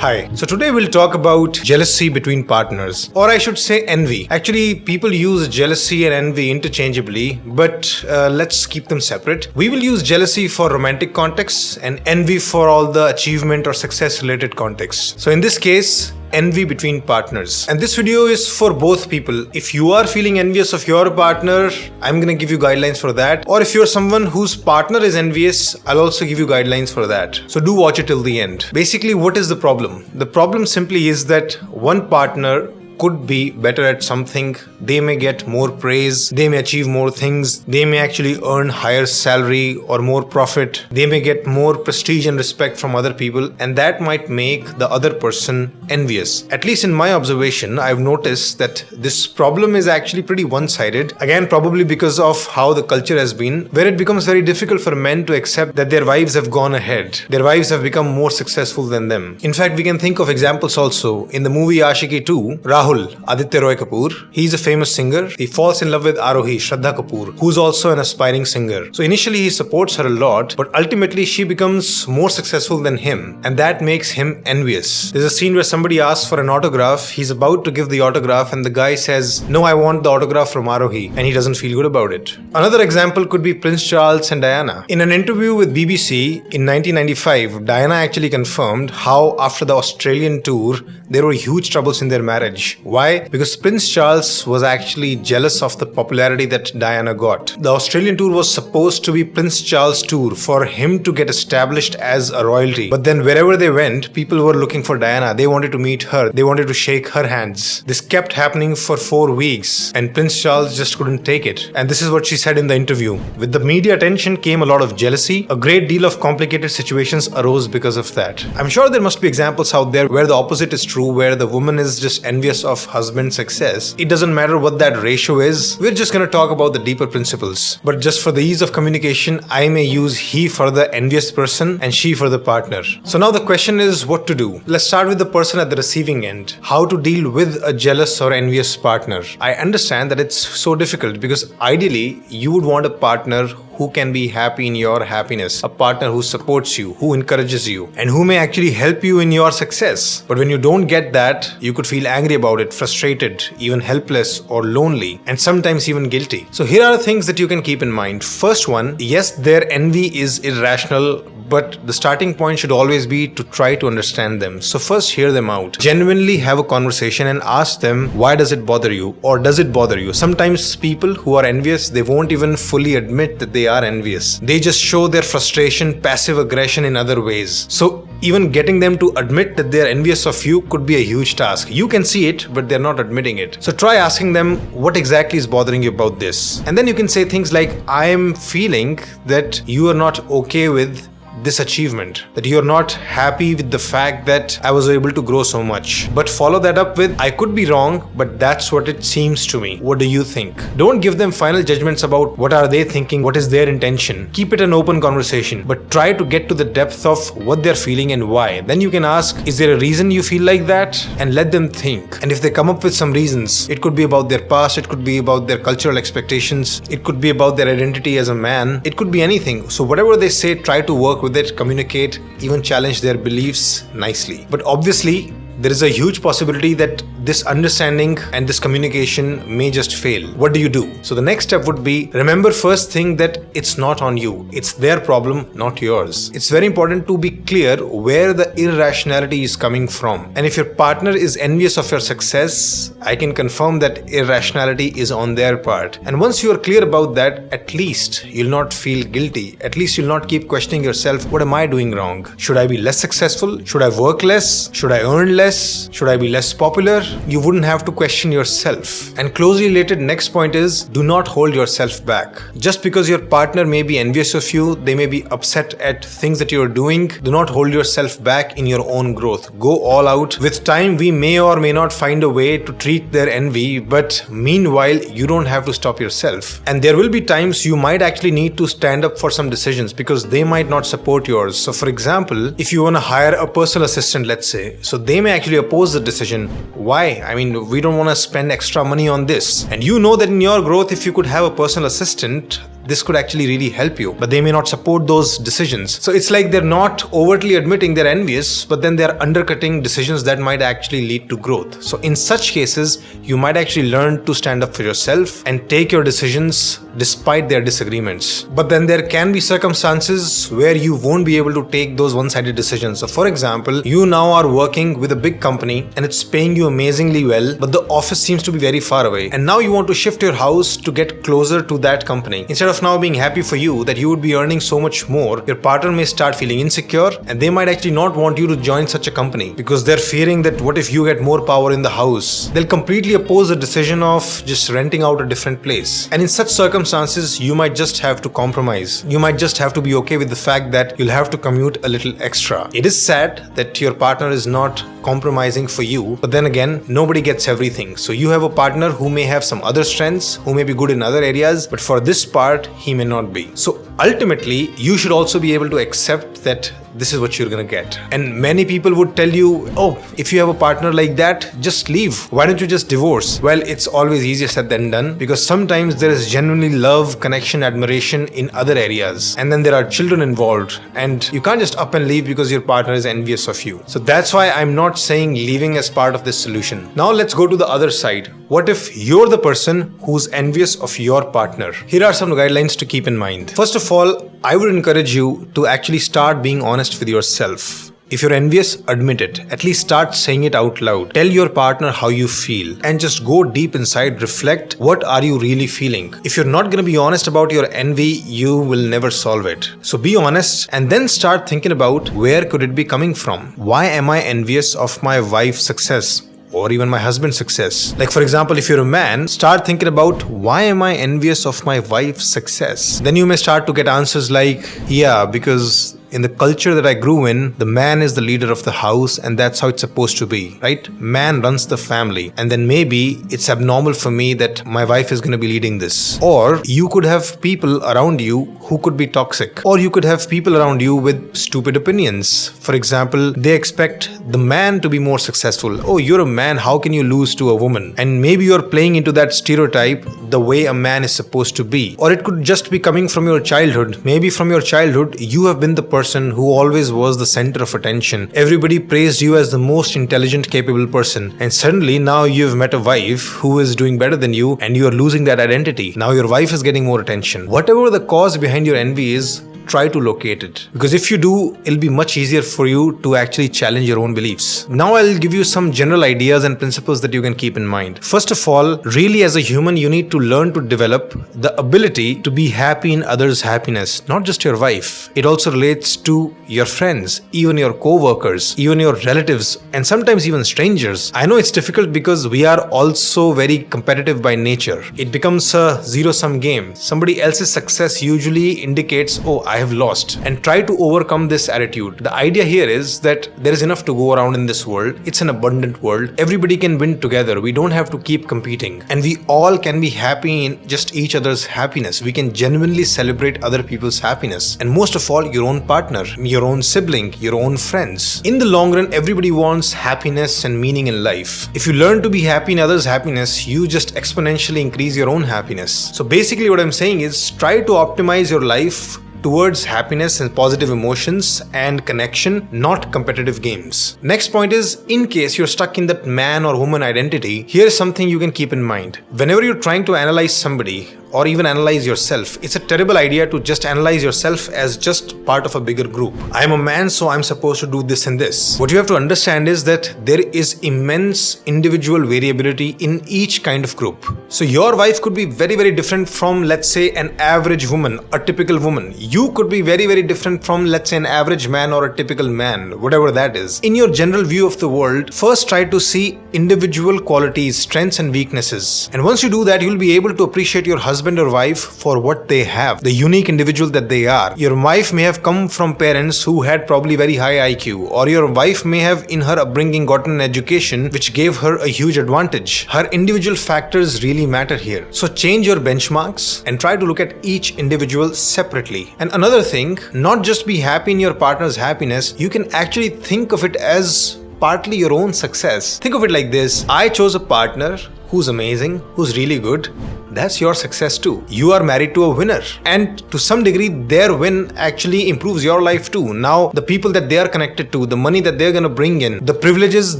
Hi. So today we'll talk about jealousy between partners, or I should say envy. Actually, people use jealousy and envy interchangeably, but let's keep them separate. We will use jealousy for romantic contexts and envy for all the achievement or success related contexts. So in this case, envy between partners. And this video is for both people. If you are feeling envious of your partner, I'm gonna give you guidelines for that. Or if you're someone whose partner is envious, I'll also give you guidelines for that. So do watch it till the end. Basically, what is the problem? The problem simply is that one partner could be better at something. They may get more praise, they may achieve more things, they may actually earn higher salary or more profit, they may get more prestige and respect from other people, and that might make the other person envious. At least in my observation, I've noticed that this problem is actually pretty one-sided. Again, probably because of how the culture has been, where it becomes very difficult for men to accept that their wives have gone ahead. Their wives have become more successful than them. In fact, we can think of examples also. In the movie Ashiki 2, Rahul, Aditya Roy Kapoor, he's a famous singer. He falls in love with Arohi, Shridhar Kapoor, who's also an aspiring singer. So initially he supports her a lot, but ultimately she becomes more successful than him, and that makes him envious. There's a scene where somebody asks for an autograph. He's about to give the autograph and the guy says, "No, I want the autograph from Arohi," and he doesn't feel good about it. Another example could be Prince Charles and Diana. In an interview with BBC in 1995, Diana actually confirmed how after the Australian tour, there were huge troubles in their marriage. Why? Because Prince Charles was actually jealous of the popularity that Diana got. The Australian tour was supposed to be Prince Charles' tour for him to get established as a royalty. But then wherever they went, people were looking for Diana. They wanted to meet her. They wanted to shake her hands. This kept happening for 4 weeks and Prince Charles just couldn't take it. And this is what she said in the interview. With the media attention came a lot of jealousy. A great deal of complicated situations arose because of that. I'm sure there must be examples out there where the opposite is true, where the woman is just envious of husband's success. It doesn't matter what that ratio is. We're just going to talk about the deeper principles. But just for the ease of communication, I may use he for the envious person and she for the partner. So now the question is what to do. Let's start with the person at the receiving end. How to deal with a jealous or envious partner. I understand that it's so difficult because ideally you would want a partner who can be happy in your happiness, a partner who supports you, who encourages you, and who may actually help you in your success. But when you don't get that, you could feel angry about it, frustrated, even helpless or lonely, and sometimes even guilty. So here are the things that you can keep in mind. First one, yes, their envy is irrational, but the starting point should always be to try to understand them. So first, hear them out. Genuinely have a conversation and ask them, why does it bother you? Or does it bother you? Sometimes people who are envious, they won't even fully admit that they are envious. They just show their frustration, passive aggression in other ways. So even getting them to admit that they're envious of you could be a huge task. You can see it, but they're not admitting it. So try asking them, what exactly is bothering you about this? And then you can say things like, I am feeling that you are not okay with this achievement, that you're not happy with the fact that I was able to grow so much. But follow that up with, I could be wrong, but that's what it seems to me. What do you think? Don't give them final judgments about what are they thinking, what is their intention. Keep it an open conversation, but try to get to the depth of what they're feeling and why. Then you can ask, is there a reason you feel like that? And let them think. And if they come up with some reasons, it could be about their past, it could be about their cultural expectations, it could be about their identity as a man, it could be anything. So whatever they say, try to work with it, communicate, even challenge their beliefs nicely. But obviously, there is a huge possibility that this understanding and this communication may just fail. What do you do? So the next step would be, remember first thing that it's not on you. It's their problem, not yours. It's very important to be clear where the irrationality is coming from. And if your partner is envious of your success, I can confirm that irrationality is on their part. And once you are clear about that, at least you'll not feel guilty. At least you'll not keep questioning yourself, what am I doing wrong? Should I be less successful? Should I work less? Should I earn less? Should I be less popular? You wouldn't have to question yourself. And closely related next point is, do not hold yourself back. Just because your partner may be envious of you, they may be upset at things that you're doing, do not hold yourself back in your own growth. Go all out. With time, we may or may not find a way to treat their envy, but meanwhile, you don't have to stop yourself. And there will be times you might actually need to stand up for some decisions because they might not support yours. So for example, if you want to hire a personal assistant, let's say, so they may actually oppose the decision. Why? I mean, we don't want to spend extra money on this. And you know that in your growth, if you could have a personal assistant, this could actually really help you, but they may not support those decisions. So it's like they're not overtly admitting they're envious, but then they're undercutting decisions that might actually lead to growth. So in such cases, you might actually learn to stand up for yourself and take your decisions despite their disagreements. But then there can be circumstances where you won't be able to take those one-sided decisions. So for example, you now are working with a big company and it's paying you amazingly well, but the office seems to be very far away. And now you want to shift your house to get closer to that company. Instead of now being happy for you that you would be earning so much more, your partner may start feeling insecure and they might actually not want you to join such a company because they're fearing that what if you get more power in the house? They'll completely oppose the decision of just renting out a different place. And in such circumstances, you might just have to compromise. You might just have to be okay with the fact that you'll have to commute a little extra. It is sad that your partner is not compromising for you, but then again, nobody gets everything. So you have a partner who may have some other strengths, who may be good in other areas, but for this part, he may not be. So ultimately, you should also be able to accept that this is what you're gonna get. And many people would tell you, oh, if you have a partner like that, just leave. Why don't you just divorce? Well, it's always easier said than done because sometimes there is genuinely love, connection, admiration in other areas. And then there are children involved and you can't just up and leave because your partner is envious of you. So that's why I'm not saying leaving as part of this solution. Now let's go to the other side. What if you're the person who's envious of your partner? Here are some guidelines to keep in mind. First of all, I would encourage you to actually start being honest with yourself. If you're envious, admit it. At least start saying it out loud. Tell your partner how you feel and just go deep inside, reflect what are you really feeling. If you're not going to be honest about your envy, you will never solve it. So be honest and then start thinking about where could it be coming from? Why am I envious of my wife's success? Or even my husband's success. Like for example, if you're a man, start thinking about why am I envious of my wife's success? Then you may start to get answers like, yeah, because in the culture that I grew in, the man is the leader of the house and that's how it's supposed to be, right? Man runs the family. And then maybe it's abnormal for me that my wife is going to be leading this. Or you could have people around you who could be toxic. Or you could have people around you with stupid opinions. For example, they expect the man to be more successful. Oh, you're a man, how can you lose to a woman? And maybe you're playing into that stereotype the way a man is supposed to be. Or it could just be coming from your childhood. Maybe from your childhood, you have been the person who always was the center of attention. Everybody praised you as the most intelligent, capable person. And suddenly now you've met a wife who is doing better than you and you are losing that identity. Now your wife is getting more attention. Whatever the cause behind your envy is, try to locate it. Because if you do, it'll be much easier for you to actually challenge your own beliefs. Now I'll give you some general ideas and principles that you can keep in mind. First of all, really as a human, you need to learn to develop the ability to be happy in others' happiness, not just your wife. It also relates to your friends, even your co-workers, even your relatives, and sometimes even strangers. I know it's difficult because we are also very competitive by nature. It becomes a zero-sum game. Somebody else's success usually indicates, oh, I have lost, and try to overcome this attitude. The idea here is that there is enough to go around in this world. It's an abundant world. Everybody can win together. We don't have to keep competing, and we all can be happy in just each other's happiness. We can genuinely celebrate other people's happiness, and most of all, your own partner, your own sibling, your own friends. In the long run, everybody wants happiness and meaning in life. If you learn to be happy in others' happiness, you just exponentially increase your own happiness. So basically what I'm saying is try to optimize your life towards happiness and positive emotions and connection, not competitive games. Next point is, in case you're stuck in that man or woman identity, here's something you can keep in mind. Whenever you're trying to analyze somebody, or even analyze yourself, it's a terrible idea to just analyze yourself as just part of a bigger group. I'm a man, so I'm supposed to do this and this. What you have to understand is that there is immense individual variability in each kind of group. So your wife could be very, very different from, let's say, an average woman, a typical woman. You could be very, very different from, let's say, an average man or a typical man, whatever that is. In your general view of the world, first try to see individual qualities, strengths and weaknesses. And once you do that, you'll be able to appreciate your husband or wife for what they have, the unique individual that they are. Your wife may have come from parents who had probably very high IQ, or your wife may have in her upbringing gotten an education which gave her a huge advantage. Her individual factors really matter here. So change your benchmarks and try to look at each individual separately. And another thing, not just be happy in your partner's happiness, you can actually think of it as partly your own success. Think of it like this: I chose a partner who's amazing, who's really good. that's your success too. You are married to a winner, and to some degree their win actually improves your life too. Now the people that they are connected to, the money that they're going to bring in, the privileges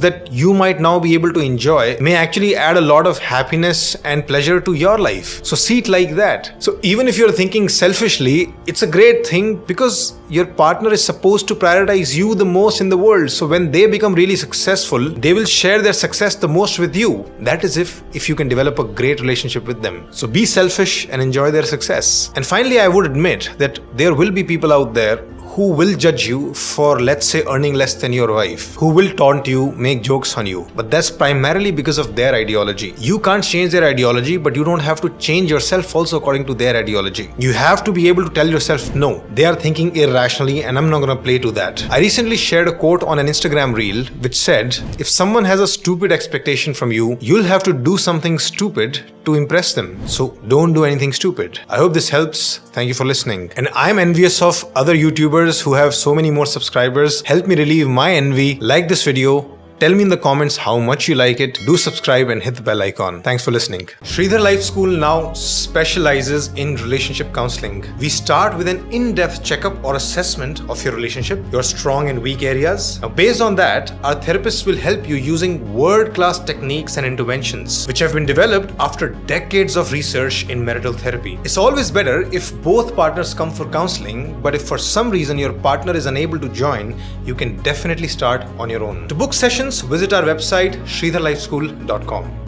that you might now be able to enjoy may actually add a lot of happiness and pleasure to your life. So see it like that. So even if you're thinking selfishly, it's a great thing because your partner is supposed to prioritize you the most in the world. So when they become really successful, they will share their success the most with you. That is if you can develop a great relationship with them. So be selfish and enjoy their success. And finally, I would admit that there will be people out there who will judge you for, let's say, earning less than your wife, who will taunt you, make jokes on you. But that's primarily because of their ideology. You can't change their ideology, but you don't have to change yourself also according to their ideology. You have to be able to tell yourself, no, they are thinking irrationally and I'm not going to play to that. I recently shared a quote on an Instagram reel which said, if someone has a stupid expectation from you, you'll have to do something stupid to impress them. So don't do anything stupid. I hope this helps. Thank you for listening. And I'm envious of other YouTubers who have so many more subscribers. Help me relieve my envy. Like this video. Tell me in the comments how much you like it. Do subscribe and hit the bell icon. Thanks for listening. Shridhar Life School now specializes in relationship counseling. We start with an in-depth checkup or assessment of your relationship, your strong and weak areas. Now, based on that, our therapists will help you using world-class techniques and interventions, which have been developed after decades of research in marital therapy. It's always better if both partners come for counseling, but if for some reason your partner is unable to join, you can definitely start on your own. To book sessions, visit our website shridharlifeschool.com.